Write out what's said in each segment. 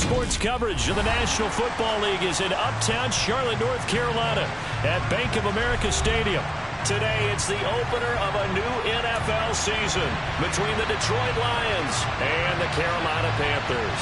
sports coverage of the National Football League is in uptown Charlotte, North Carolina at Bank of America Stadium. Today, it's the opener of a new NFL season between the Detroit Lions and the Carolina Panthers.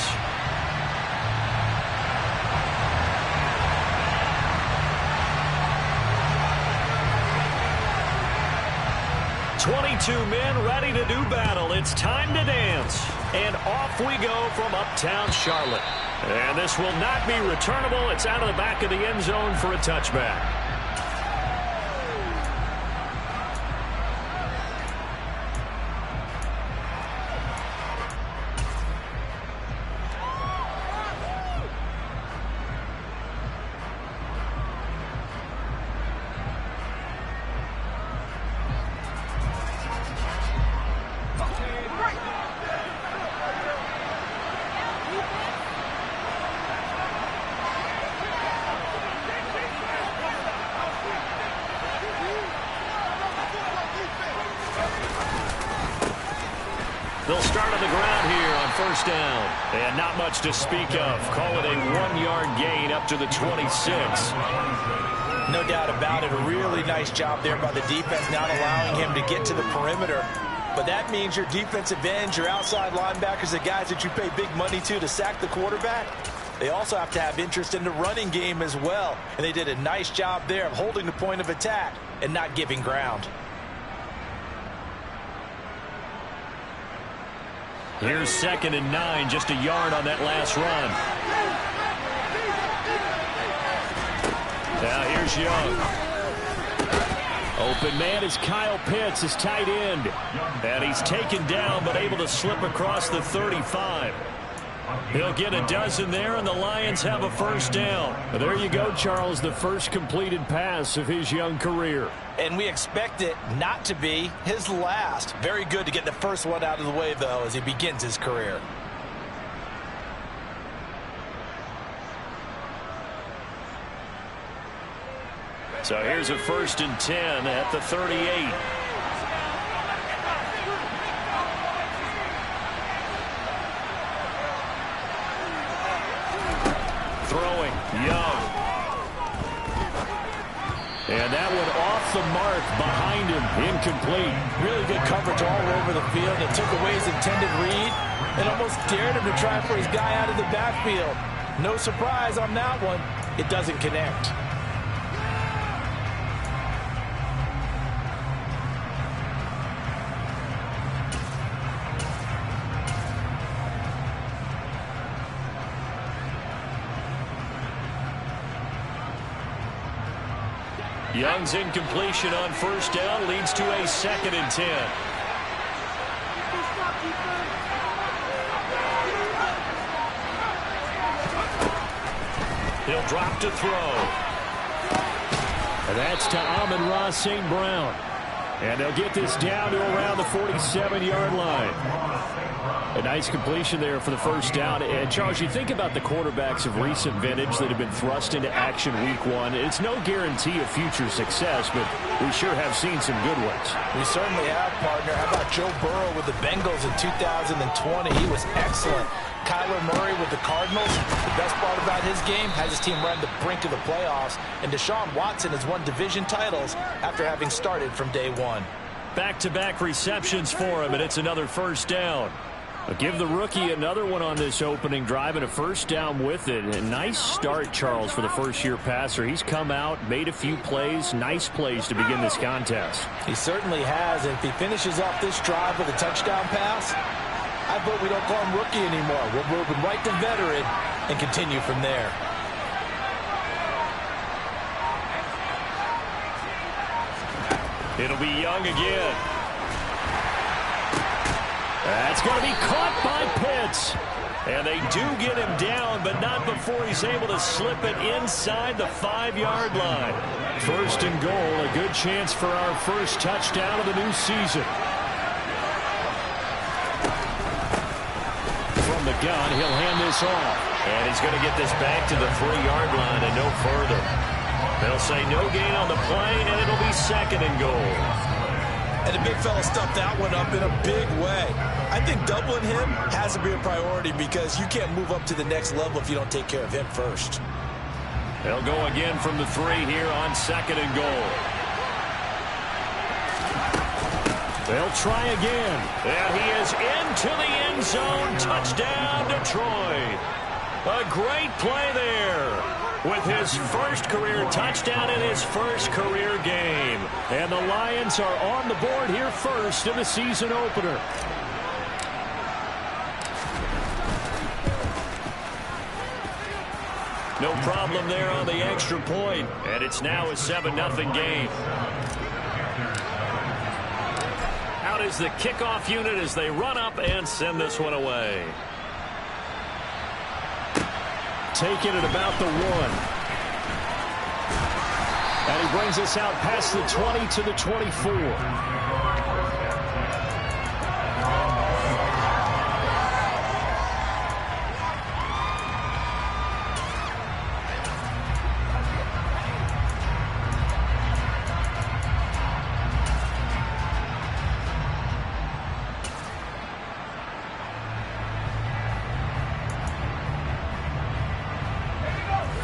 22 men ready to do battle. It's time to dance. And off we go from uptown Charlotte. And this will not be returnable. It's out of the back of the end zone for a touchback. They'll start on the ground here on first down. And not much to speak of. Call it a 1-yard gain up to the 26. No doubt about it. A really nice job there by the defense, not allowing him to get to the perimeter. But that means your defensive ends, your outside linebackers, the guys that you pay big money to sack the quarterback, they also have to have interest in the running game as well. And they did a nice job there of holding the point of attack and not giving ground. Here's 2nd and 9, just a yard on that last run. Now here's Young. Open man is Kyle Pitts, his tight end. And he's taken down, but able to slip across the 35. He'll get a dozen there, and the Lions have a first down. There you go, Charles, the first completed pass of his young career. And we expect it not to be his last. Very good to get the first one out of the way, though, as he begins his career. So here's a 1st and 10 at the 38. Throwing, Young. And that one off the mark behind him, incomplete. Really good coverage all over the field. It took away his intended read and almost dared him to try for his guy out of the backfield. No surprise on that one. It doesn't connect. Young's incompletion on first down leads to a 2nd and 10. He'll drop to throw. And that's to Amon-Ra St. Brown. And they'll get this down to around the 47-yard line. A nice completion there for the first down. And, Charles, you think about the quarterbacks of recent vintage that have been thrust into action week 1. It's no guarantee of future success, but we sure have seen some good ones. We certainly have, partner. How about Joe Burrow with the Bengals in 2020? He was excellent. Kyler Murray with the Cardinals. The best part about his game has his team run the brink of the playoffs. And Deshaun Watson has won division titles after having started from day 1. Back-to-back receptions for him, and it's another first down. But give the rookie another one on this opening drive and a first down with it. A nice start, Charles, for the first-year passer. He's come out, made a few plays, nice plays to begin this contest. He certainly has. And if he finishes off this drive with a touchdown pass, I vote we don't call him rookie anymore. We'll move him right to veteran and continue from there. It'll be Young again. That's going to be caught by Pitts. And they do get him down, but not before he's able to slip it inside the 5-yard line. 1st and goal, a good chance for our first touchdown of the new season. From the gun, he'll hand this off. And he's going to get this back to the 3-yard line and no further. They'll say no gain on the play, and it'll be 2nd and goal. And the big fella stuffed that one up in a big way. I think doubling him has to be a priority because you can't move up to the next level if you don't take care of him first. They'll go again from the 3 here on 2nd and goal. They'll try again. And he is into the end zone. Touchdown, Detroit. A great play there with his first career touchdown in his first career game. And the Lions are on the board here first in the season opener. No problem there on the extra point. And it's now a 7-0 game. Out is the kickoff unit as they run up and send this one away. Taking it about the 1. And he brings us out past the 20 to the 24.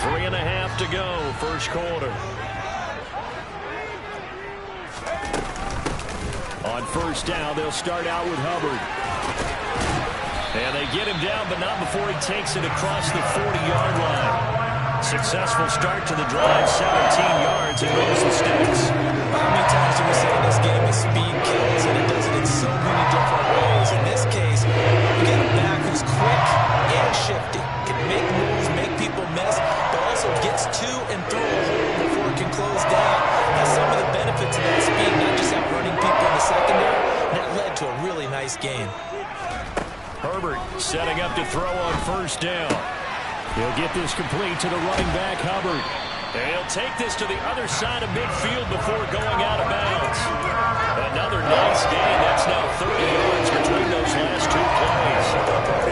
3.5 to go, first quarter. On first down, they'll start out with Hubbard. And they get him down, but not before he takes it across the 40-yard line. Successful start to the drive, 17 yards, and goes the sticks. How many times do we say in this game that speed kills, and it does it in so many different ways? In this case, you get a back who's quick and shifty, can make moves, make people miss, but also gets to and through a hole before it can close down. Has some of the benefits of that speed, not just outrunning people in the secondary, and that led to a really nice game. Herbert setting up to throw on first down. He'll get this complete to the running back, Hubbard. And he'll take this to the other side of midfield before going out of bounds. Another nice gain. That's now 30 yards between those last 2 plays.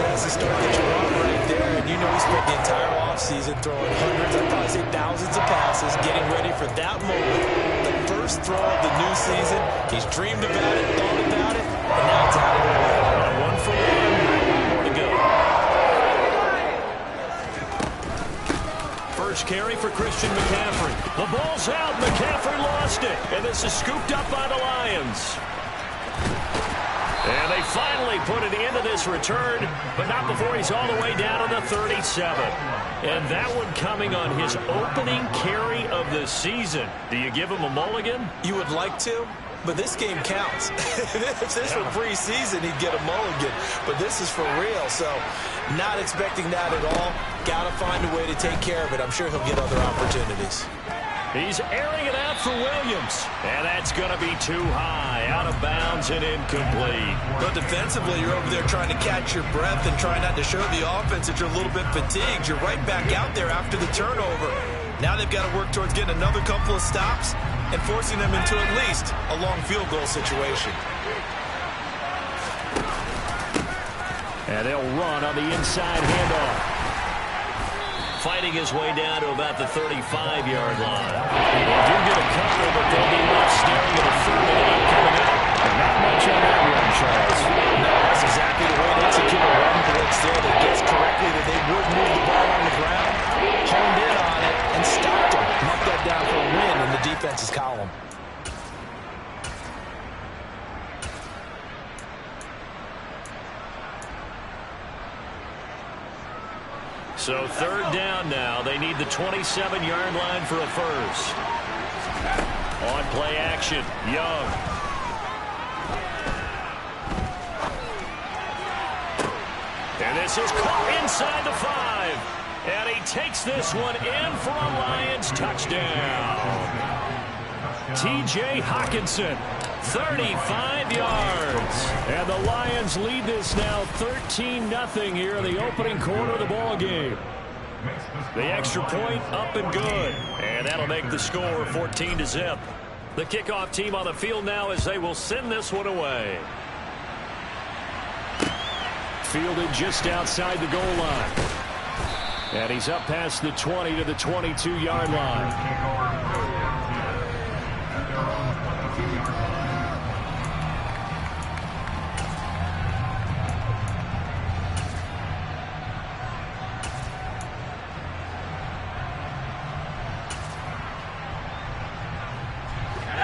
That's the start that you're on right there. And you know he spent the entire offseason throwing hundreds, I'd probably say thousands of passes, getting ready for that moment. The first throw of the new season. He's dreamed about it, thought about it, and now it's out of the way. 1 for 1. More to go. First carry for Christian McCaffrey. The ball's out. McCaffrey lost it. And this is scooped up by the Lions. And they finally put it into this return, but not before he's all the way down to the 37. And that one coming on his opening carry of the season. Do you give him a mulligan? You would like to, but this game counts. If this were preseason, he'd get a mulligan. But this is for real, so not expecting that at all. Got to find a way to take care of it. I'm sure he'll get other opportunities. He's airing it out for Williams. And that's going to be too high. Out of bounds and incomplete. But defensively, you're over there trying to catch your breath and try not to show the offense that you're a little bit fatigued. You're right back out there after the turnover. Now they've got to work towards getting another couple of stops and forcing them into at least a long field goal situation. And they'll run on the inside handoff. Fighting his way down to about the 35-yard line. They do get a couple, but they'll be left staring at a 3rd and 8 coming up. And not much on that run, Charles. No, that's exactly the way to execute a run blitz there that gets correctly that they would move the ball on the ground, honed in on it, and stopped him. Mark that down for a win in the defense's column. So 3rd down now. They need the 27-yard line for a first. On play action, Young. And this is caught inside the 5. And he takes this one in for a Lions touchdown. T.J. Hockenson, 35 yards. And the Lions lead this now 13-0 here in the opening quarter of the ball game. The extra point up and good. And that'll make the score 14-0. The kickoff team on the field now as they will send this one away. Fielded just outside the goal line. And he's up past the 20 to the 22-yard line.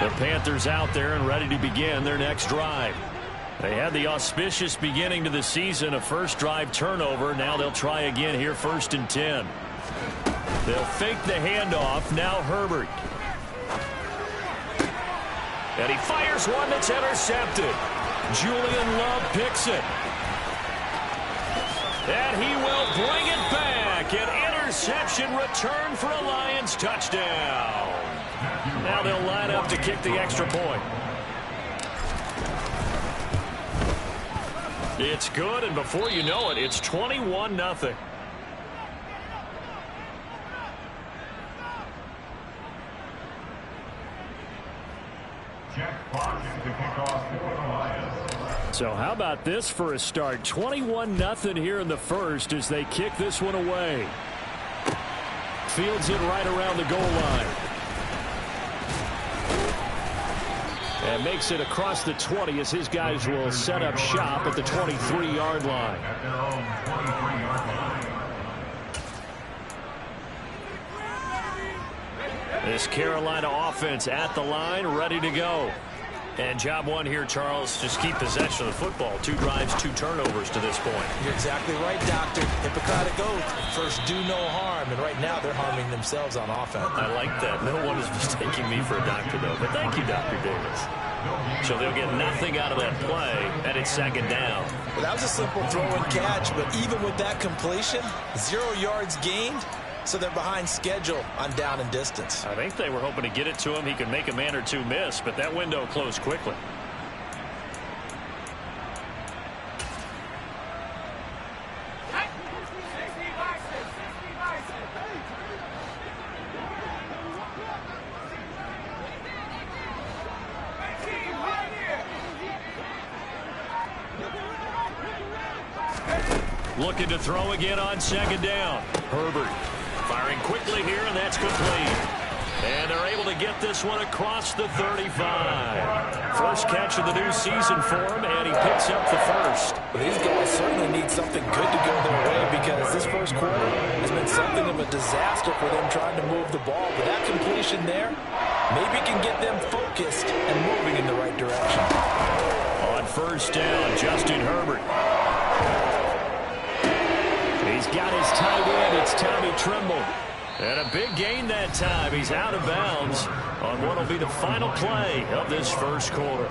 The Panthers out there and ready to begin their next drive. They had the auspicious beginning to the season, a first drive turnover. Now they'll try again here, 1st and 10. They'll fake the handoff. Now Herbert. And he fires one that's intercepted. Julian Love picks it. And he will bring it back. An interception return for a Lions touchdown. Now they'll line up to kick the extra point. It's good, and before you know it, it's 21-0. So how about this for a start? 21-0 here in the first as they kick this one away. Fields it right around the goal line. And makes it across the 20 as his guys will set up shop at the 23-yard line. This Carolina offense at the line, ready to go. And job one here, Charles, just keep possession of the football. 2 drives, 2 turnovers to this point. You're exactly right, Doctor. Hippocratic oath. First, do no harm. And right now, they're harming themselves on offense. I like that. No one is mistaking me for a doctor, though. But thank you, Dr. Davis. So they'll get nothing out of that play, and it's 2nd down. Well, that was a simple throw and catch, but even with that completion, 0 yards gained. So they're behind schedule on down and distance. I think they were hoping to get it to him. He could make a man or 2 miss, but that window closed quickly. Looking to throw again on 2nd down. Herbert. Firing quickly here, and that's complete. And they're able to get this one across the 35. First catch of the new season for him, and he picks up the first. Well, these guys certainly need something good to go their way because this first quarter has been something of a disaster for them trying to move the ball. But that completion there maybe can get them focused and moving in the right direction. On 1st down, Justin Herbert. He's got his tight end. It's Tommy Tremble. And a big gain that time. He's out of bounds on what will be the final play of this first quarter.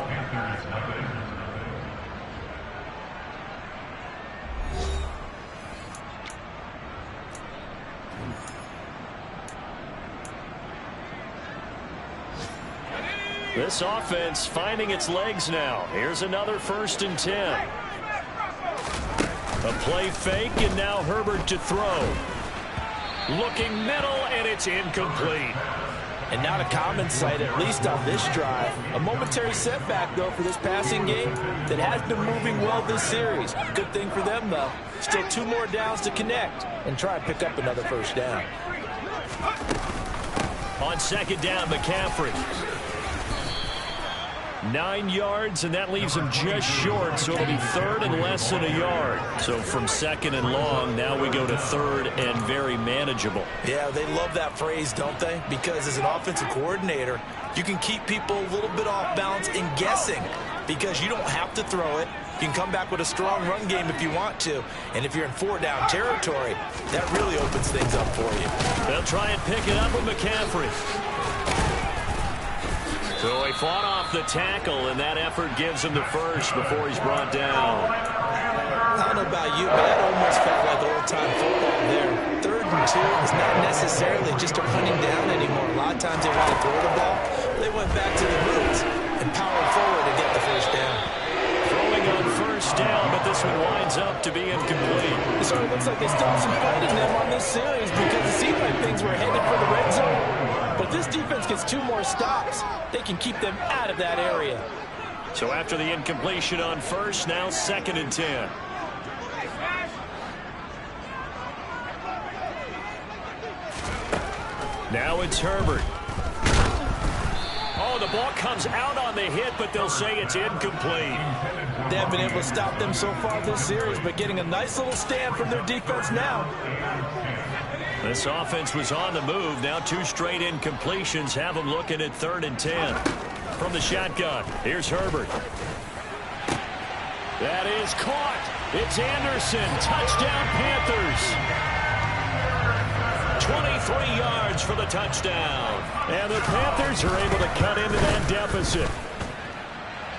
This offense finding its legs now. Here's another 1st and 10. A play fake, and now Herbert to throw. Looking middle, and it's incomplete. And not a common sight, at least on this drive. A momentary setback, though, for this passing game that has been moving well this series. Good thing for them, though. Still 2 more downs to connect and try and pick up another 1st down. On 2nd down, McCaffrey. 9 yards, and that leaves him just short, so it'll be 3rd and less than a yard. So from 2nd and long, now we go to 3rd and very manageable. Yeah, they love that phrase, don't they? Because as an offensive coordinator, you can keep people a little bit off balance and guessing because you don't have to throw it. You can come back with a strong run game if you want to. And if you're in 4-down territory, that really opens things up for you. They'll try and pick it up with McCaffrey. So he fought off the tackle, and that effort gives him the first before he's brought down. I don't know about you, but that almost felt like old-time football there. 3rd and 2 is not necessarily just a running down anymore. A lot of times they want to throw the ball. They went back to the roots and powered forward to get the 1st down. Throwing on 1st down, but this one winds up to be incomplete. It sort of looks like they still have some fight in them on this series because it seemed like things were headed for the red zone. But if this defense gets 2 more stops, they can keep them out of that area. So after the incompletion on 1st, now 2nd and 10. Now it's Herbert. Oh, the ball comes out on the hit, but they'll say it's incomplete. They haven't been able to stop them so far this series, but getting a nice little stand from their defense now. This offense was on the move. Now 2 straight incompletions have them looking at 3rd and 10. from the shotgun. Here's Herbert. That is caught. It's Anderson. Touchdown, Panthers. 23 yards for the touchdown. And the Panthers are able to cut into that deficit.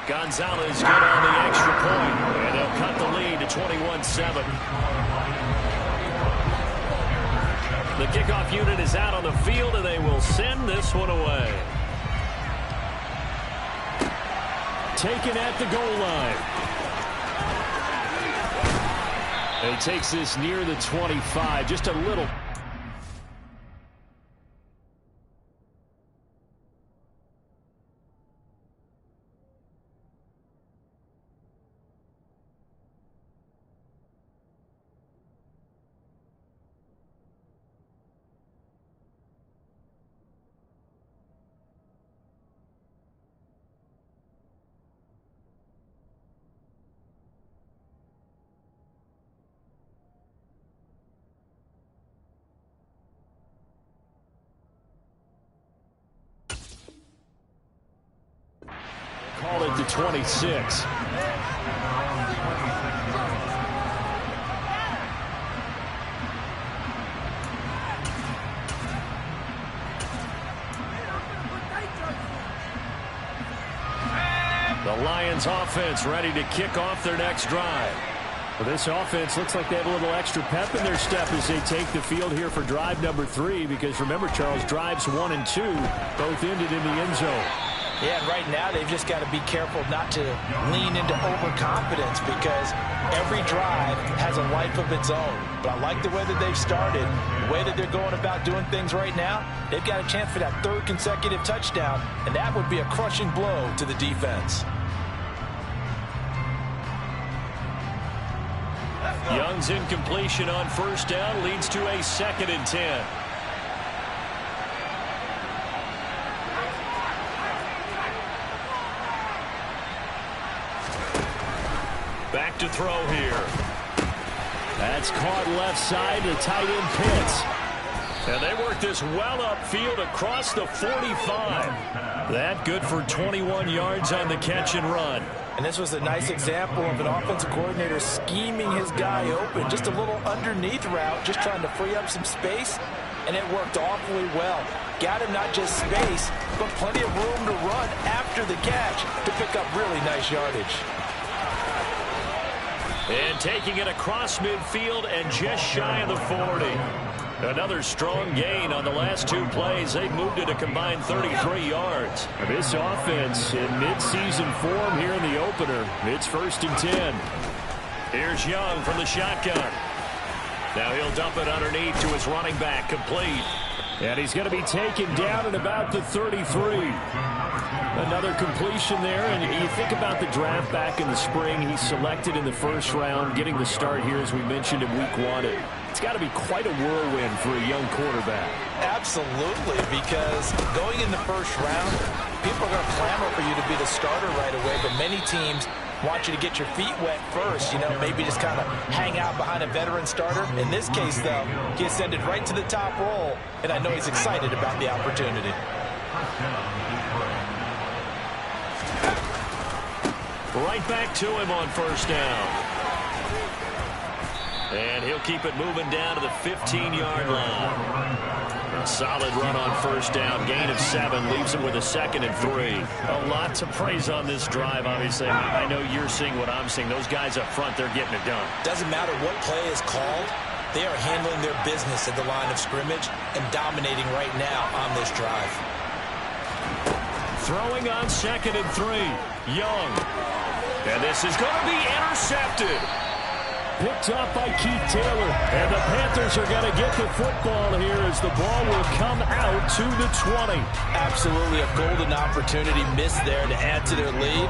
Gonzalez good on the extra point, and they'll cut the lead to 21-7. The kickoff unit is out on the field, and they will send this one away. Taken at the goal line. And he takes this near the 25, just a little. Call it the 26. The Lions offense ready to kick off their next drive. Well, this offense looks like they have a little extra pep in their step as they take the field here for drive number 3, because remember, Charles, drives 1 and 2 both ended in the end zone. Yeah, and right now they've just got to be careful not to lean into overconfidence, because every drive has a life of its own. But I like the way that they've started, the way that they're going about doing things right now. They've got a chance for that 3rd consecutive touchdown, and that would be a crushing blow to the defense. Young's incompletion on first down leads to a 2nd and 10. Back to throw here. That's caught left side to tight end Pitts. And they work this well upfield across the 45. That good for 21 yards on the catch and run. And this was a nice example of an offensive coordinator scheming his guy open. Just a little underneath route, just trying to free up some space. And it worked awfully well. Got him not just space, but plenty of room to run after the catch to pick up really nice yardage. And taking it across midfield and just shy of the 40. Another strong gain on the last 2 plays. They've moved it a combined 33 yards. This offense in midseason form here in the opener. It's 1st and 10. Here's Young from the shotgun. Now he'll dump it underneath to his running back, complete. And he's going to be taken down at about the 33. Another completion there, and you think about the draft back in the spring. He's selected in the 1st round, getting the start here, as we mentioned, in week 1. It's got to be quite a whirlwind for a young quarterback. Absolutely, because going in the 1st round, people are going to clamor for you to be the starter right away, but many teams want you to get your feet wet first, you know, maybe just kind of hang out behind a veteran starter. In this case, though, he ascended right to the top role, and I know he's excited about the opportunity. Right back to him on 1st down. And he'll keep it moving down to the 15-yard line. A solid run on 1st down. Gain of 7 leaves him with a 2nd and 3. A lot to praise on this drive, obviously. I know you're seeing what I'm seeing. Those guys up front, they're getting it done. Doesn't matter what play is called. They are handling their business at the line of scrimmage and dominating right now on this drive. Throwing on 2nd and 3. Young. And this is going to be intercepted. Picked up by Keith Taylor. And the Panthers are going to get the football here as the ball will come out to the 20. Absolutely a golden opportunity missed there to add to their lead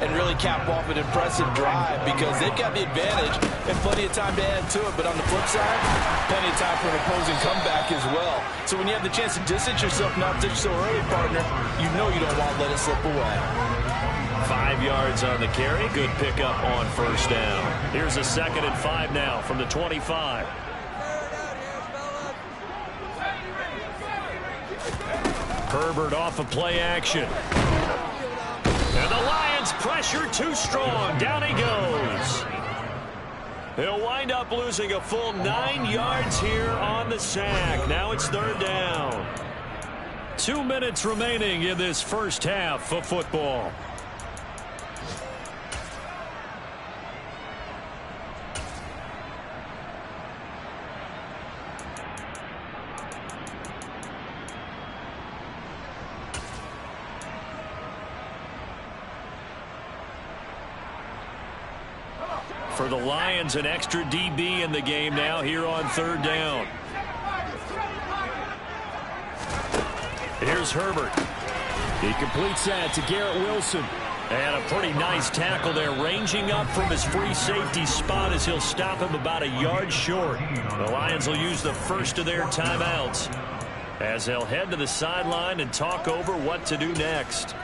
and really cap off an impressive drive, because they've got the advantage and plenty of time to add to it. But on the flip side, plenty of time for an opposing comeback as well. So when you have the chance to distance yourself, not ditch so early, partner, you know you don't want to let it slip away. 5 yards on the carry. Good pickup on 1st down. Here's a 2nd and 5 now from the 25. Herbert off of play action. And the Lions pressure too strong. Down he goes. He'll wind up losing a full 9 yards here on the sack. Now it's third down. 2 minutes remaining in this first half of football. For the Lions, an extra DB in the game now here on third down. Here's Herbert. He completes that to Garrett Wilson. And a pretty nice tackle there, ranging up from his free safety spot as he'll stop him about a yard short. The Lions will use the first of their timeouts as they'll head to the sideline and talk over what to do next.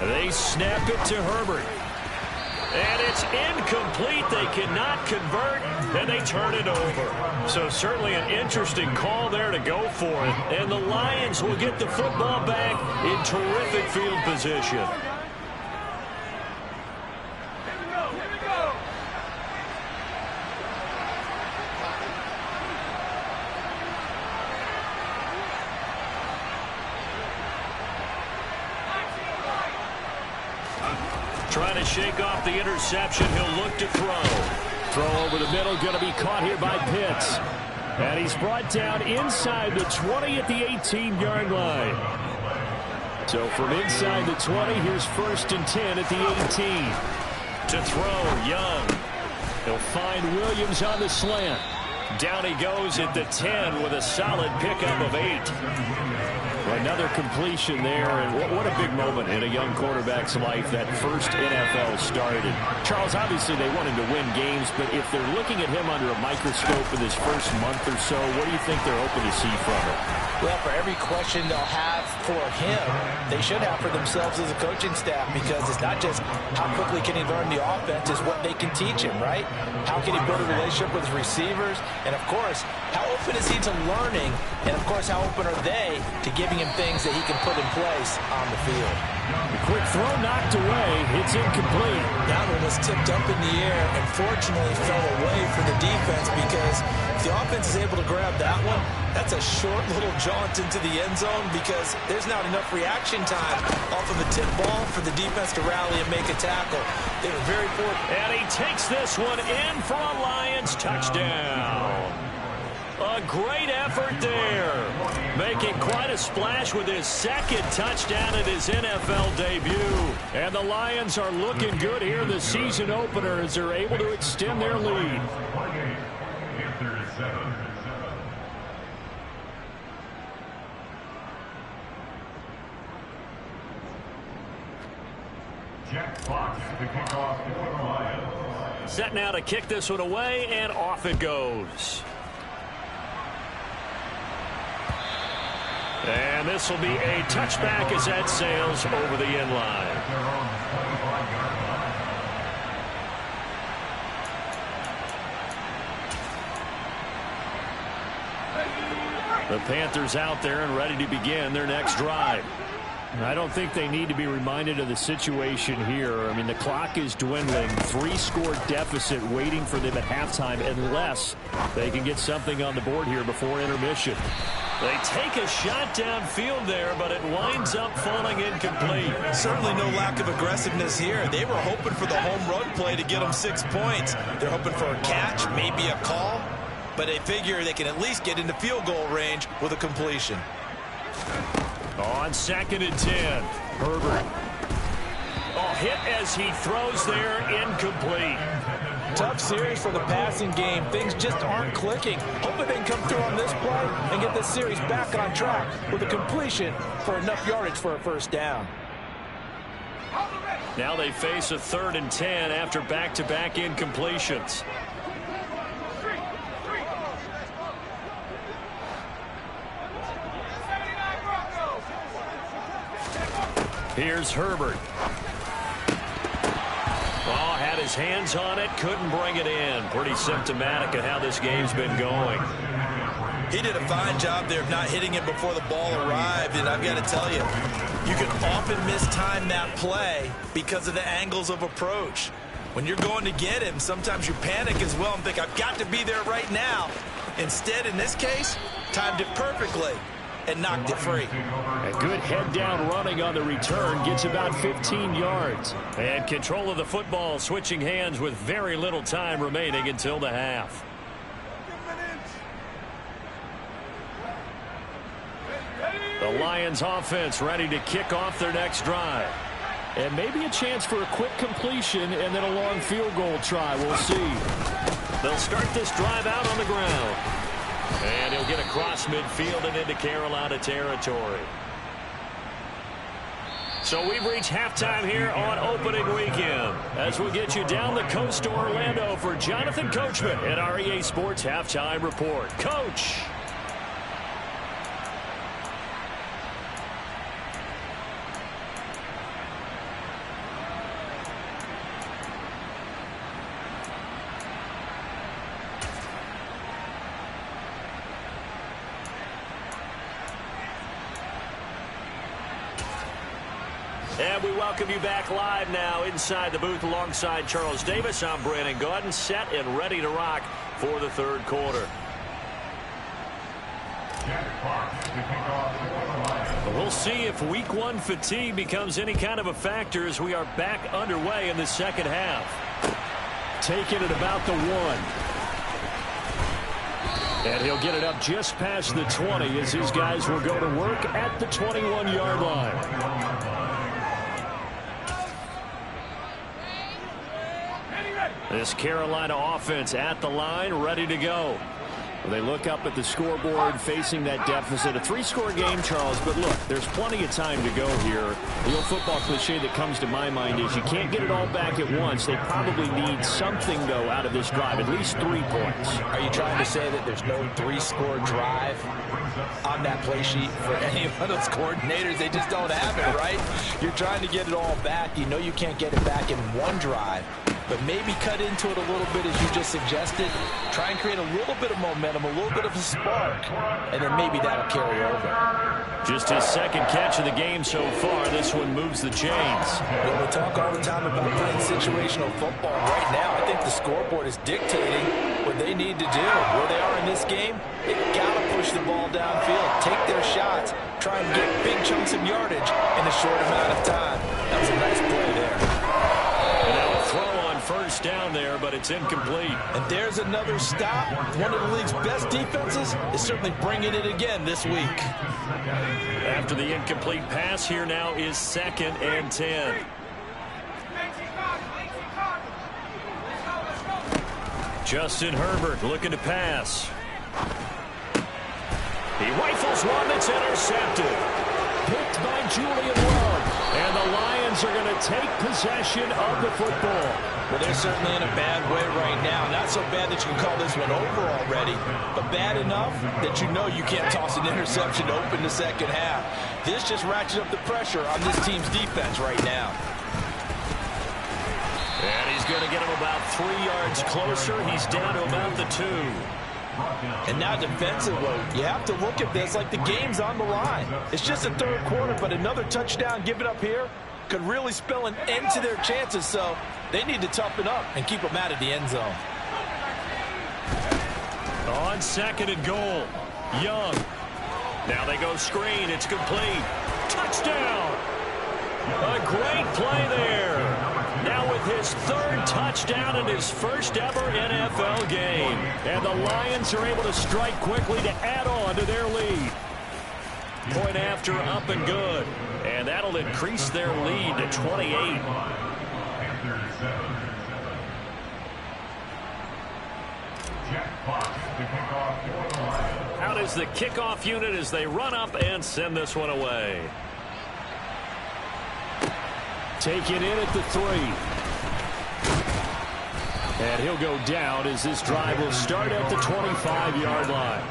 They snap it to Herbert. And it's incomplete. They cannot convert, and they turn it over. So certainly an interesting call there to go for it. And the Lions will get the football back in terrific field position. Trying to shake off the interception. He'll look to throw. Throw over the middle. Going to be caught here by Pitts. And he's brought down inside the 20 at the 18-yard line. So from inside the 20, here's 1st and 10 at the 18. To throw, Young. He'll find Williams on the slant. Down he goes at the 10 with a solid pickup of 8. Another completion there, and what a big moment in a young quarterback's life, that first NFL started. Charles, obviously they want him to win games, but if they're looking at him under a microscope in this first month or so, what do you think they're hoping to see from him? Well, for every question they'll have for him, they should have for themselves as a coaching staff, because it's not just how quickly can he learn the offense, it's what they can teach him, right? How can he build a relationship with his receivers? And, of course, how open is he to learning? And, of course, how open are they to giving him things that he can put in place on the field? The quick throw knocked away. It's incomplete. That one was tipped up in the air and fortunately fell away for the defense, because if the offense is able to grab that one, that's a short little jaunt into the end zone, because there's not enough reaction time off of a tip ball for the defense to rally and make a tackle. They were very poor. And he takes this one in for a Lions touchdown. A great effort there. Making quite a splash with his second touchdown at his NFL debut. And the Lions are looking good here in the season opener as they're able to extend their lead. Set now to kick this one away, and off it goes. And this will be a touchback as that sails over the end line. The Panthers out there and ready to begin their next drive. I don't think they need to be reminded of the situation here. I mean, the clock is dwindling. 3-score deficit waiting for them at halftime, unless they can get something on the board here before intermission. They take a shot downfield there, but it winds up falling incomplete. Certainly no lack of aggressiveness here. They were hoping for the home run play to get them 6 points. They're hoping for a catch, maybe a call, but they figure they can at least get into field goal range with a completion. On 2nd and 10, Herbert. Oh, hit as he throws there, incomplete. Tough series for the passing game. Things just aren't clicking. Hoping they can come through on this play and get this series back on track with a completion for enough yardage for a first down. Now they face a 3rd and 10 after back-to-back incompletions. Here's Herbert. Oh, had his hands on it, couldn't bring it in. Pretty symptomatic of how this game's been going. He did a fine job there of not hitting it before the ball arrived, and I've got to tell you, you can often mistime that play because of the angles of approach. When you're going to get him, sometimes you panic as well and think, I've got to be there right now. Instead, in this case, timed it perfectly and knocked it free. A good head-down running on the return, gets about 15 yards. And control of the football, switching hands with very little time remaining until the half. The Lions offense ready to kick off their next drive. And maybe a chance for a quick completion and then a long field goal try. We'll see. They'll start this drive out on the ground. And he'll get across midfield and into Carolina territory. So we've reached halftime here on opening weekend as we get you down the coast to Orlando for Jonathan Coachman at our EA Sports Halftime Report. Coach. And we welcome you back live now inside the booth alongside Charles Davis. I'm Brandon Gaudin, set and ready to rock for the third quarter. We'll see if week one fatigue becomes any kind of a factor as we are back underway in the second half. Taking it about the 1. And he'll get it up just past the 20 as his guys will go to work at the 21-yard line. This Carolina offense at the line, ready to go. They look up at the scoreboard, facing that deficit. A 3-score game, Charles, but look, there's plenty of time to go here. The old football cliche that comes to my mind is you can't get it all back at once. They probably need something, though, out of this drive, at least 3 points. Are you trying to say that there's no 3-score drive on that play sheet for any of those coordinators? They just don't have it, right? You're trying to get it all back. You know you can't get it back in one drive. But maybe cut into it a little bit, as you just suggested. Try and create a little bit of momentum, a little bit of a spark, and then maybe that'll carry over. Just his second catch of the game so far. This one moves the chains. Well, we talk all the time about playing situational football. Right now, I think the scoreboard is dictating what they need to do. Where they are in this game, they've got to push the ball downfield, take their shots, try and get big chunks of yardage in a short amount of time. That was a nice play there. And now a throw on first down there, but it's incomplete. And there's another stop. One of the league's best defenses is certainly bringing it again this week. After the incomplete pass, here now is 2nd and 10. Justin Herbert looking to pass. He rifles one that's intercepted. Picked by Julian Love. And the Lions are going to take possession of the football. Well, they're certainly in a bad way right now. Not so bad that you can call this one over already, but bad enough that you know you can't toss an interception to open the second half. This just ratchets up the pressure on this team's defense right now. And he's going to get him about 3 yards closer. He's down to about the 2. And now defensively, you have to look at this like the game's on the line. It's just a third quarter, but another touchdown given up here could really spell an end to their chances, so they need to toughen up and keep them out of the end zone. On 2nd and goal, Young. Now they go screen. It's complete. Touchdown. A great play there. Now with his 3rd touchdown in his first ever NFL game. And the Lions are able to strike quickly to add on to their lead. Point after, up and good. And that'll increase their lead to 28. Out is the kickoff unit as they run up and send this one away. Take it in at the 3. And he'll go down as this drive will start at the 25-yard line.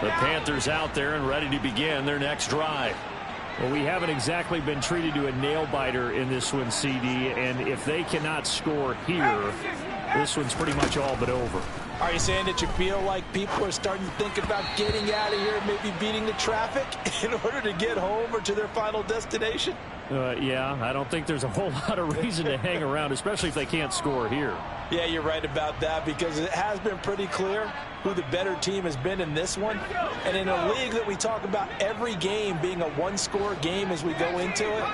The Panthers out there and ready to begin their next drive. Well, we haven't exactly been treated to a nail-biter in this one, CD, and if they cannot score here, this one's pretty much all but over. Are you saying that you feel like people are starting to think about getting out of here, maybe beating the traffic in order to get home or to their final destination? Yeah, I don't think there's a whole lot of reason to hang around, especially if they can't score here. Yeah, you're right about that, because it has been pretty clear who the better team has been in this one. And in a league that we talk about every game being a one-score game as we go into it,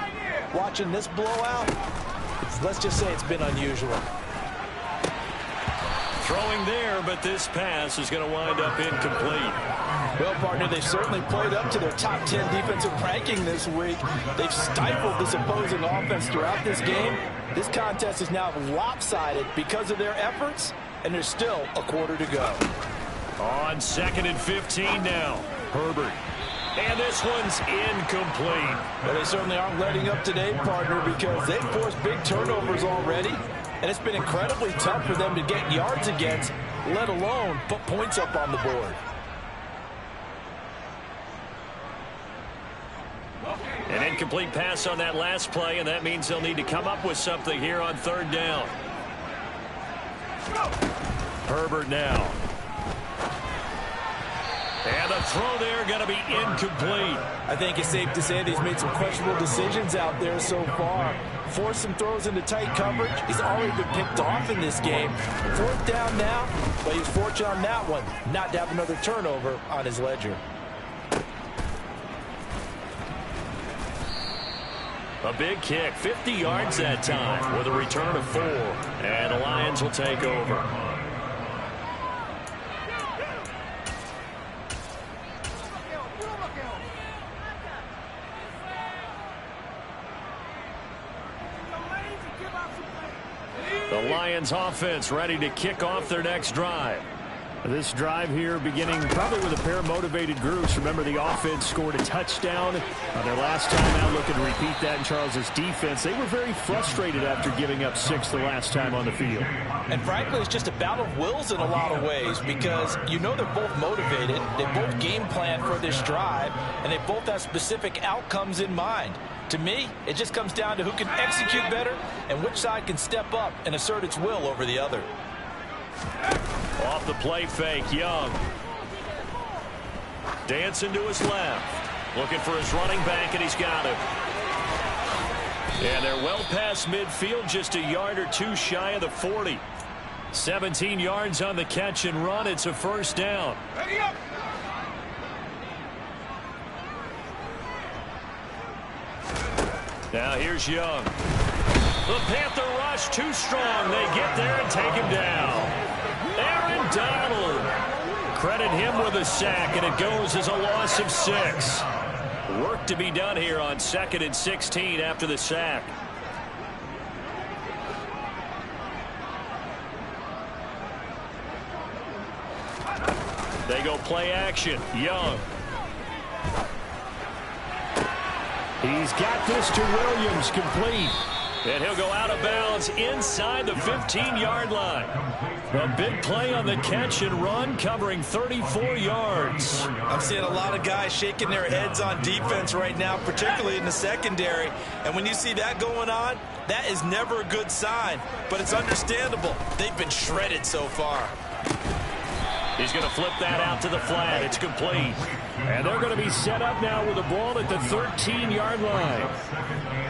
watching this blowout, let's just say it's been unusual. Throwing there, but this pass is going to wind up incomplete. Well, partner, they've certainly played up to their top 10 defensive ranking this week. They've stifled this opposing offense throughout this game. This contest is now lopsided because of their efforts, and there's still a quarter to go. On 2nd and 15 now. Herbert. And this one's incomplete. Well, they certainly aren't letting up today, partner, because they've forced big turnovers already. And it's been incredibly tough for them to get yards against, let alone put points up on the board. An incomplete pass on that last play, and that means they'll need to come up with something here on 3rd down. Herbert now. And the throw there going to be incomplete. I think it's safe to say that he's made some questionable decisions out there so far. Forced some throws into tight coverage. He's already been picked off in this game. 4th down now, but he was fortunate on that one not to have another turnover on his ledger. A big kick, 50 yards that time with a return of 4. And the Lions will take over. The Lions offense ready to kick off their next drive. This drive here beginning probably with a pair of motivated groups. Remember, the offense scored a touchdown on their last time out. Looking to repeat that in Charles's defense. They were very frustrated after giving up 6 the last time on the field. And frankly, it's just a battle of wills in a lot of ways, because you know they're both motivated. They both game plan for this drive, and they both have specific outcomes in mind. To me, it just comes down to who can execute better and which side can step up and assert its will over the other. Off the play fake, Young. Dancing to his left. Looking for his running back, and he's got it. And they're well past midfield, just a yard or 2 shy of the 40. 17 yards on the catch and run. It's a 1st down. Ready up. Now here's Young. The Panther rush too strong. They get there and take him down. Aaron Donald. Credit him with a sack, and it goes as a loss of 6. Work to be done here on 2nd and 16 after the sack. They go play action. Young. He's got this to Williams, complete. And he'll go out of bounds inside the 15-yard line. A big play on the catch and run, covering 34 yards. I'm seeing a lot of guys shaking their heads on defense right now, particularly in the secondary. And when you see that going on, that is never a good sign. But it's understandable. They've been shredded so far. He's going to flip that out to the flat. It's complete. And they're going to be set up now with the ball at the 13-yard line.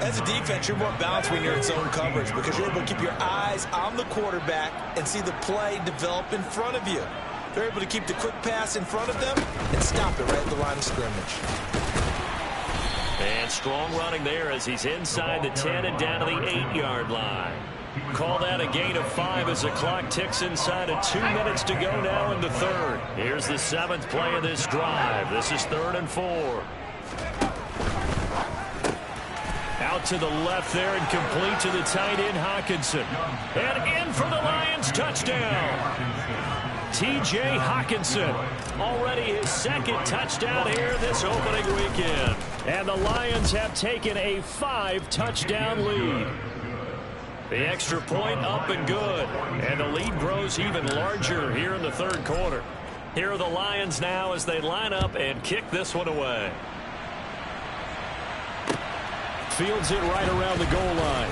As a defense, you're more balanced when you're in zone coverage, because you're able to keep your eyes on the quarterback and see the play develop in front of you. They're able to keep the quick pass in front of them and stop it right at the line of scrimmage. And strong running there as he's inside the 10 and down to the 8-yard line. Call that a gain of 5 as the clock ticks inside of 2 minutes to go now in the 3rd. Here's the 7th play of this drive. This is 3rd and 4. Out to the left there and complete to the tight end, Hockenson. And in for the Lions, touchdown. T.J. Hockenson, already his 2nd touchdown here this opening weekend. And the Lions have taken a 5-touchdown lead. The extra point up and good. And the lead grows even larger here in the 3rd quarter. Here are the Lions now as they line up and kick this one away. Fields it right around the goal line.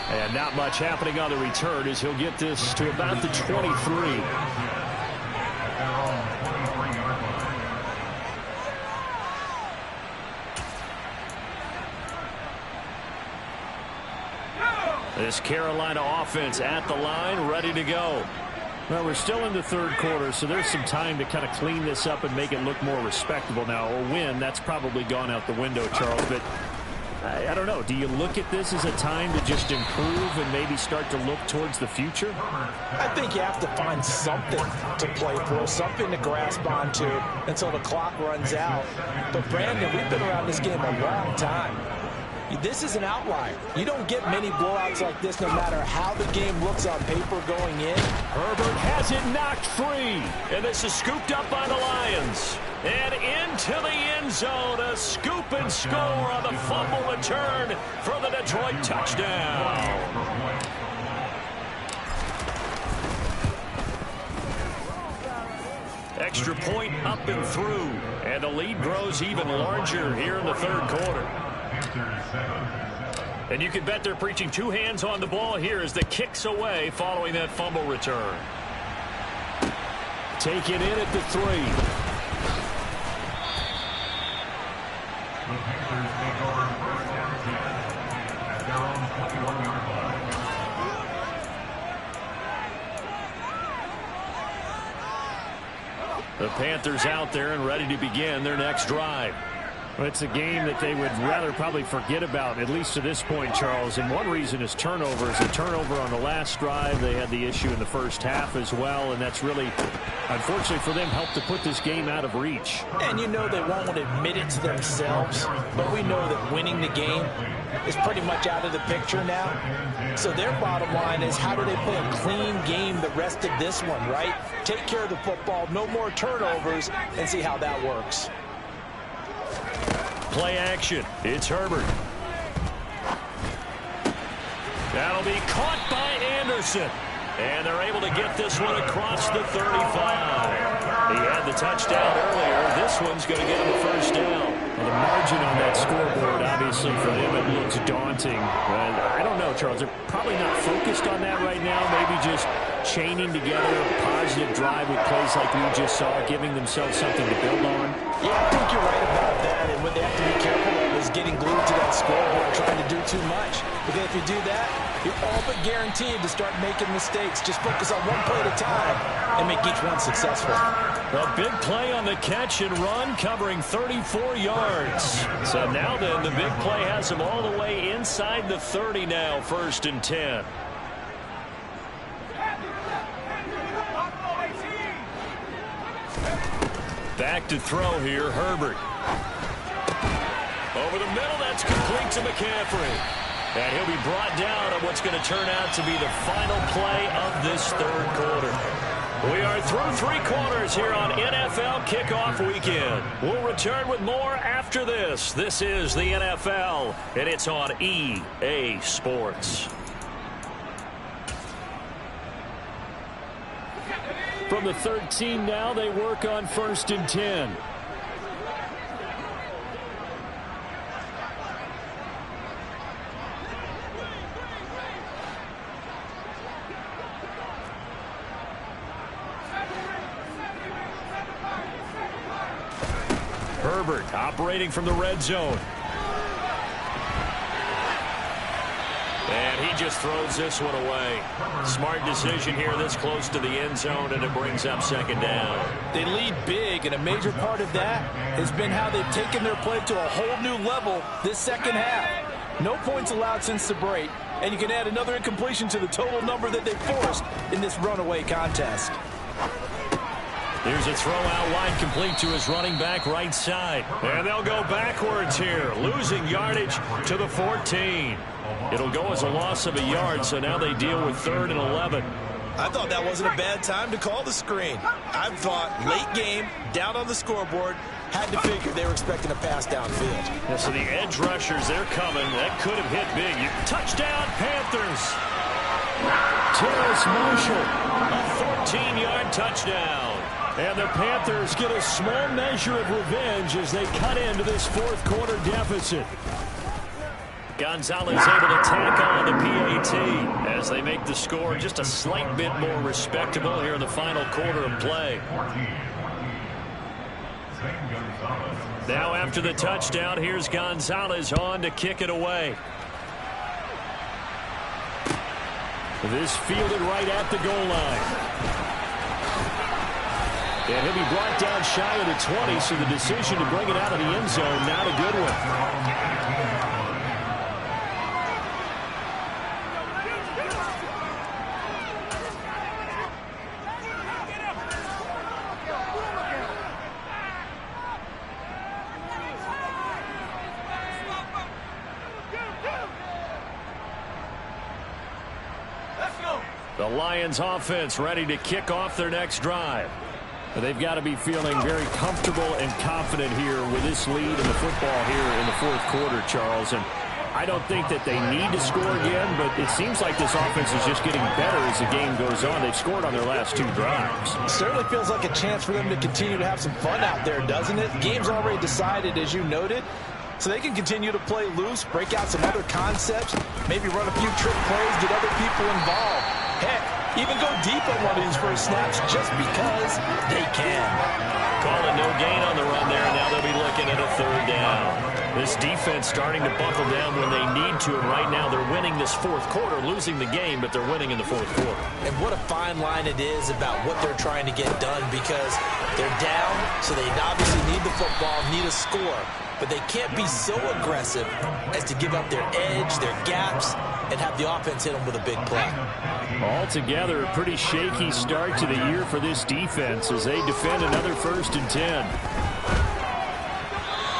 And not much happening on the return as he'll get this to about the 23. This Carolina offense at the line, ready to go. Well, we're still in the third quarter, so there's some time to kind of clean this up and make it look more respectable now. A win, that's probably gone out the window, Charles. But I don't know. Do you look at this as a time to just improve and maybe start to look towards the future? I think you have to find something to play for, something to grasp onto until the clock runs out. But, Brandon, we've been around this game a long time. This is an outlier. You don't get many blowouts like this no matter how the game looks on paper going in. Herbert has it knocked free. And this is scooped up by the Lions. And into the end zone, a scoop and score on the fumble return for the Detroit touchdown. Extra point up and through. And the lead grows even larger here in the third quarter. And you can bet they're preaching two hands on the ball here as the kicks away following that fumble return. Take it in at the 3. The Panthers out there and ready to begin their next drive. It's a game that they would rather probably forget about, at least to this point, Charles. And one reason is turnovers. A turnover on the last drive. They had the issue in the first half as well, and that's really, unfortunately for them, helped to put this game out of reach. And you know they won't want to admit it to themselves, but we know that winning the game is pretty much out of the picture now. So their bottom line is, how do they play a clean game the rest of this one, right? Take care of the football, no more turnovers, and see how that works. Play action. It's Herbert. That'll be caught by Anderson. And they're able to get this one across the 35. He had the touchdown earlier. This one's going to get him a first down. Well, the margin on that scoreboard, obviously, for them, it looks daunting. And I don't know, Charles. They're probably not focused on that right now. Maybe just chaining together a positive drive with plays like we just saw, giving themselves something to build on. Yeah, I think you're right about that. And what they have to be careful of is getting glued to that scoreboard, trying to do too much. Because if you do that, you're all but guaranteed to start making mistakes. Just focus on one play at a time and make each one successful. A big play on the catch and run, covering 34 yards. So now then, the big play has him all the way inside the 30 now, 1st and 10. Back to throw here, Herbert. Over the middle, that's complete to McCaffrey. And he'll be brought down on what's going to turn out to be the final play of this third quarter. We are through 3 quarters here on NFL Kickoff Weekend. We'll return with more after this. This is the NFL, and it's on EA Sports. From the 13 now, they work on 1st and 10. Herbert operating from the red zone. And he just throws this one away. Smart decision here this close to the end zone, and it brings up 2nd down. They lead big, and a major part of that has been how they've taken their play to a whole new level this second half. No points allowed since the break, and you can add another incompletion to the total number that they forced in this runaway contest. Here's a throw out wide, complete to his running back right side. And they'll go backwards here, losing yardage to the 14. It'll go as a loss of a yard, so now they deal with 3rd and 11. I thought that wasn't a bad time to call the screen. I thought late game, down on the scoreboard, had to figure they were expecting a pass downfield. Yeah, so the edge rushers, they're coming. That could have hit big. Touchdown, Panthers. Terrace Marshall, a 14-yard touchdown. And the Panthers get a small measure of revenge as they cut into this fourth quarter deficit. Gonzalez able to tack on the PAT as they make the score just a slight bit more respectable here in the final quarter of play. Now after the touchdown, here's Gonzalez on to kick it away. This fielded right at the goal line. And he'll be brought down shy of the 20, so the decision to bring it out of the end zone, not a good one. The Lions offense ready to kick off their next drive. They've got to be feeling very comfortable and confident here with this lead in the football here in the fourth quarter, Charles. And I don't think that they need to score again, but it seems like this offense is just getting better as the game goes on. They've scored on their last 2 drives. It certainly feels like a chance for them to continue to have some fun out there, doesn't it? The game's already decided, as you noted. So they can continue to play loose, break out some other concepts, maybe run a few trick plays, get other people involved. Heck, even go deep on one of these first snaps just because they can. Calling no gain on the run there, and now they'll be looking at a 3rd down. This defense starting to buckle down when they need to, and right now they're winning this fourth quarter, losing the game, but they're winning in the fourth quarter. And what a fine line it is about what they're trying to get done, because they're down, so they obviously need the football, need a score. But they can't be so aggressive as to give up their edge, their gaps, and have the offense hit them with a big play. Altogether, a pretty shaky start to the year for this defense as they defend another 1st and 10.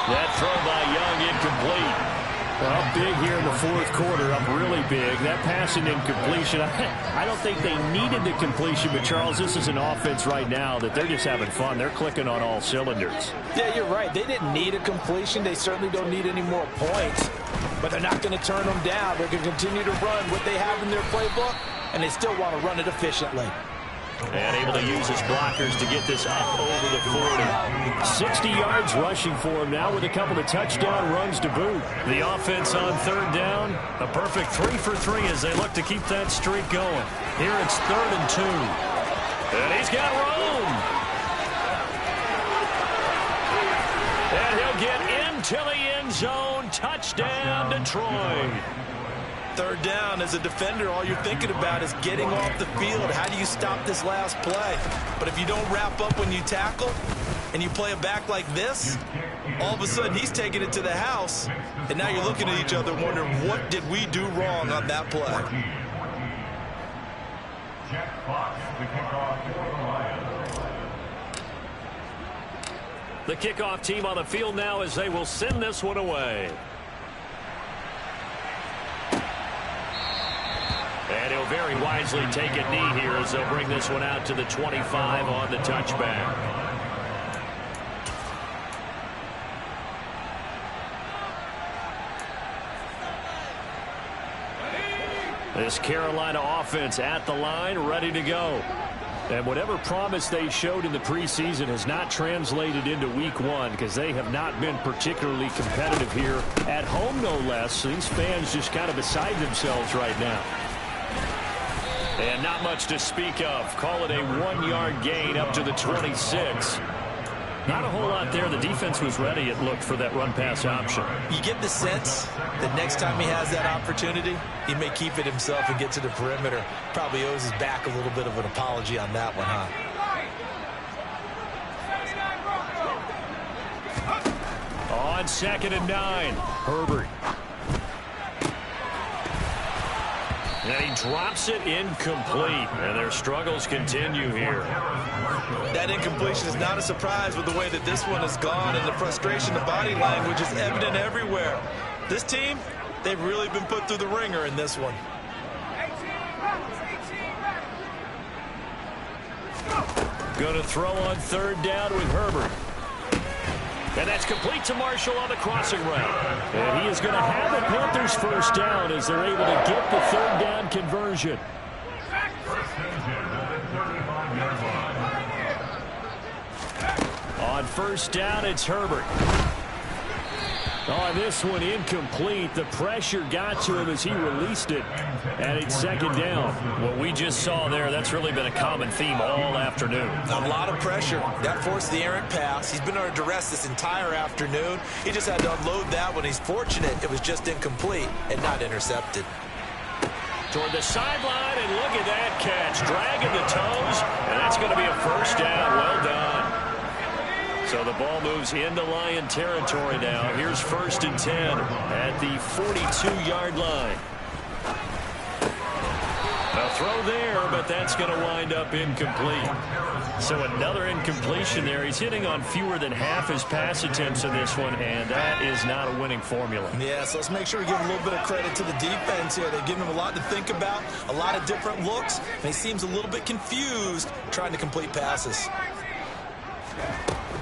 That throw by Young incomplete. Up big here in the fourth quarter, up really big. That passing incompletion, I don't think they needed the completion, but Charles, this is an offense right now that they're just having fun. They're clicking on all cylinders. Yeah, you're right. They didn't need a completion. They certainly don't need any more points, but they're not going to turn them down. They're going to continue to run what they have in their playbook, and they still want to run it efficiently. And able to use his blockers to get this up over the 40. 60 yards rushing for him now with a couple of touchdown runs to boot. The offense on 3rd down. A perfect 3 for 3 as they look to keep that streak going. Here it's 3rd and 2. And he's got room. And he'll get into the end zone. Touchdown, Detroit. 3rd down, as a defender, all you're thinking about is getting off the field. How do you stop this last play? But if you don't wrap up when you tackle and you play a back like this, all of a sudden he's taking it to the house, and now you're looking at each other wondering, what did we do wrong on that play? The kickoff team on the field now as they will send this one away. And he'll very wisely take a knee here as they'll bring this one out to the 25 on the touchback. This Carolina offense at the line, ready to go. And whatever promise they showed in the preseason has not translated into week 1 because they have not been particularly competitive here at home, no less. So these fans just kind of beside themselves right now. And not much to speak of. Call it a 1-yard gain up to the 26. Not a whole lot there. The defense was ready, it looked, for that run-pass option. You get the sense that next time he has that opportunity, he may keep it himself and get to the perimeter. Probably owes his back a little bit of an apology on that one, huh? On 2nd and 9, Herbert. And he drops it incomplete. And their struggles continue here. That incompletion is not a surprise with the way that this one has gone, and the frustration, the body language is evident everywhere. This team, they've really been put through the ringer in this one. Going to throw on 3rd down with Herbert. And that's complete to Marshall on the crossing route. And he is going to have the Panthers 1st down as they're able to get the 3rd down conversion. first down, it's Herbert. Oh, this one incomplete. The pressure got to him as he released it, and it's second down. What we just saw there, that's really been a common theme all afternoon. A lot of pressure. That forced the errant pass. He's been under duress this entire afternoon. He just had to unload that one. He's fortunate it was just incomplete and not intercepted. Toward the sideline, and look at that catch. Dragging the toes, and that's going to be a first down. Well done. So the ball moves into Lion territory now. Here's 1st and 10 at the 42-yard line. A throw there, but that's going to wind up incomplete. So another incompletion there. He's hitting on fewer than half his pass attempts in this one, and that is not a winning formula. Yeah, so let's make sure we give a little bit of credit to the defense here. They've given him a lot to think about, a lot of different looks, and he seems a little bit confused trying to complete passes.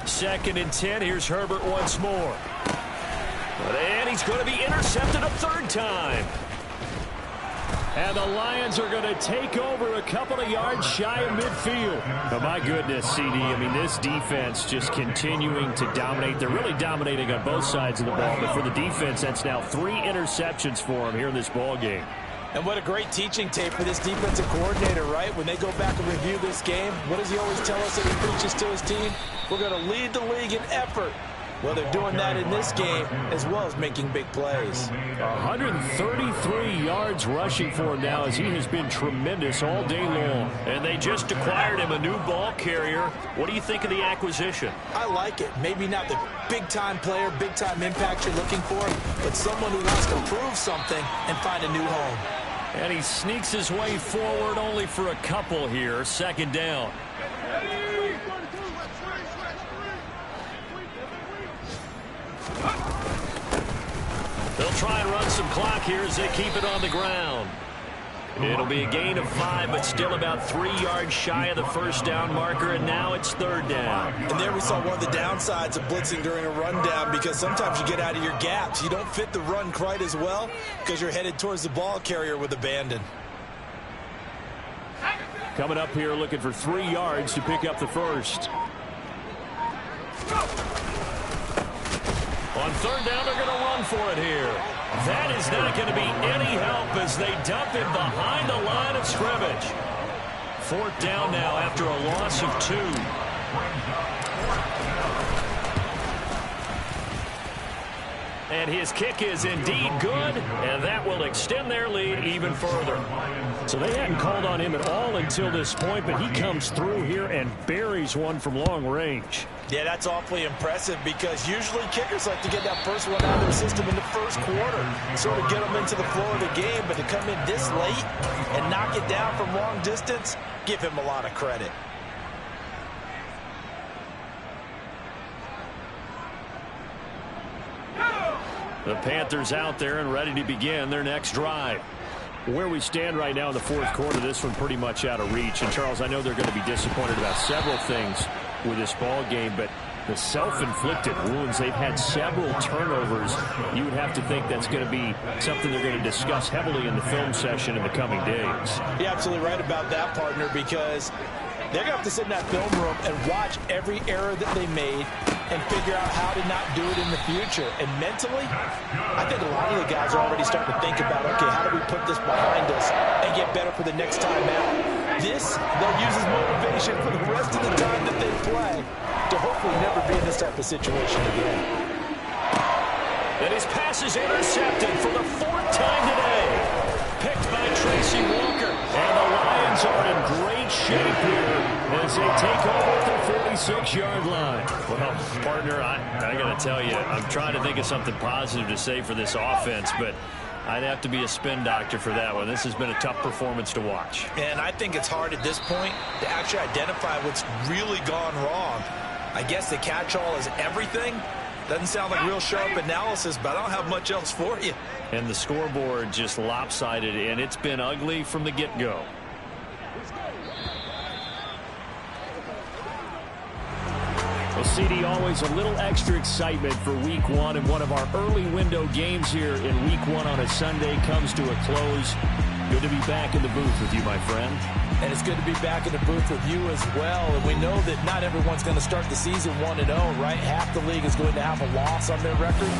2nd and 10. Here's Herbert once more. And he's going to be intercepted a 3rd time. And the Lions are going to take over a couple of yards shy of midfield. Oh, my goodness, CD. I mean, this defense just continuing to dominate. They're really dominating on both sides of the ball. But for the defense, that's now 3 interceptions for them here in this ball game. And what a great teaching tape for this defensive coordinator, right? When they go back and review this game, what does he always tell us that he preaches to his team? We're going to lead the league in effort. Well, they're doing that in this game as well as making big plays. 133 yards rushing for him now as he has been tremendous all day long. And they just acquired him a new ball carrier. What do you think of the acquisition? I like it. Maybe not the big-time player, big-time impact you're looking for, but someone who wants to prove something and find a new home. And he sneaks his way forward only for a couple here. 2nd down. They'll try and run some clock here as they keep it on the ground. It'll be a gain of 5, but still about 3 yards shy of the first down marker, and now it's 3rd down. And there we saw one of the downsides of blitzing during a rundown, because sometimes you get out of your gaps. You don't fit the run quite as well because you're headed towards the ball carrier with abandon. Coming up here looking for 3 yards to pick up the first. On 3rd down, they're going to run for it here. That is not going to be any help as they dump him behind the line of scrimmage. 4th down now after a loss of 2. And his kick is indeed good, and that will extend their lead even further. So they hadn't called on him at all until this point, but he comes through here and buries one from long range. Yeah, that's awfully impressive because usually kickers like to get that first one out of their system in the first quarter, sort of get them into the flow of the game, but to come in this late and knock it down from long distance, give him a lot of credit. The Panthers out there and ready to begin their next drive. Where we stand right now in the 4th quarter, this one pretty much out of reach. And, Charles, I know they're going to be disappointed about several things with this ball game, but the self-inflicted wounds, they've had several turnovers. You would have to think that's going to be something they're going to discuss heavily in the film session in the coming days. You're absolutely right about that, partner, because they're going to have to sit in that film room and watch every error that they made and figure out how to not do it in the future. And mentally, I think a lot of the guys are already starting to think about, okay, how do we put this behind us and get better for the next time out? This, they'll use as motivation for the rest of the time that they play to hopefully never be in this type of situation again. And his pass is intercepted for the 4th time today. Picked by Tracy Walker. And the Lions are in great shape here as they take over at the 46-yard line. Well, partner, I got to tell you, I'm trying to think of something positive to say for this offense, but I'd have to be a spin doctor for that one. This has been a tough performance to watch. And I think it's hard at this point to actually identify what's really gone wrong. I guess the catch-all is everything. Doesn't sound like real sharp analysis, but I don't have much else for you. And the scoreboard just lopsided, and it's been ugly from the get-go. Well, CD, always a little extra excitement for Week 1, and one of our early window games here in Week 1 on a Sunday comes to a close. Good to be back in the booth with you, my friend. And it's good to be back in the booth with you as well. And we know that not everyone's going to start the season 1-0, right? Half the league is going to have a loss on their record.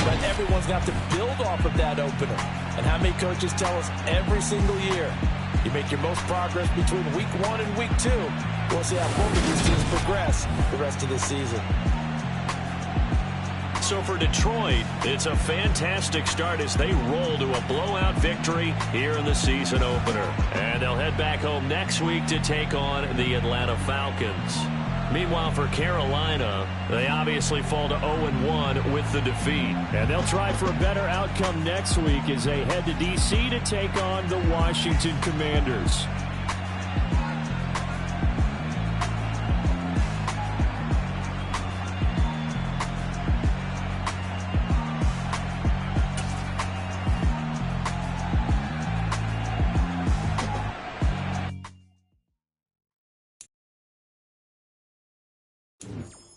But everyone's going to have to build off of that opener. And how many coaches tell us every single year, you make your most progress between week 1 and week 2. We'll see how both of these teams progress the rest of this season. So for Detroit, it's a fantastic start as they roll to a blowout victory here in the season opener. And they'll head back home next week to take on the Atlanta Falcons. Meanwhile, for Carolina, they obviously fall to 0-1 with the defeat. And they'll try for a better outcome next week as they head to D.C. to take on the Washington Commanders. You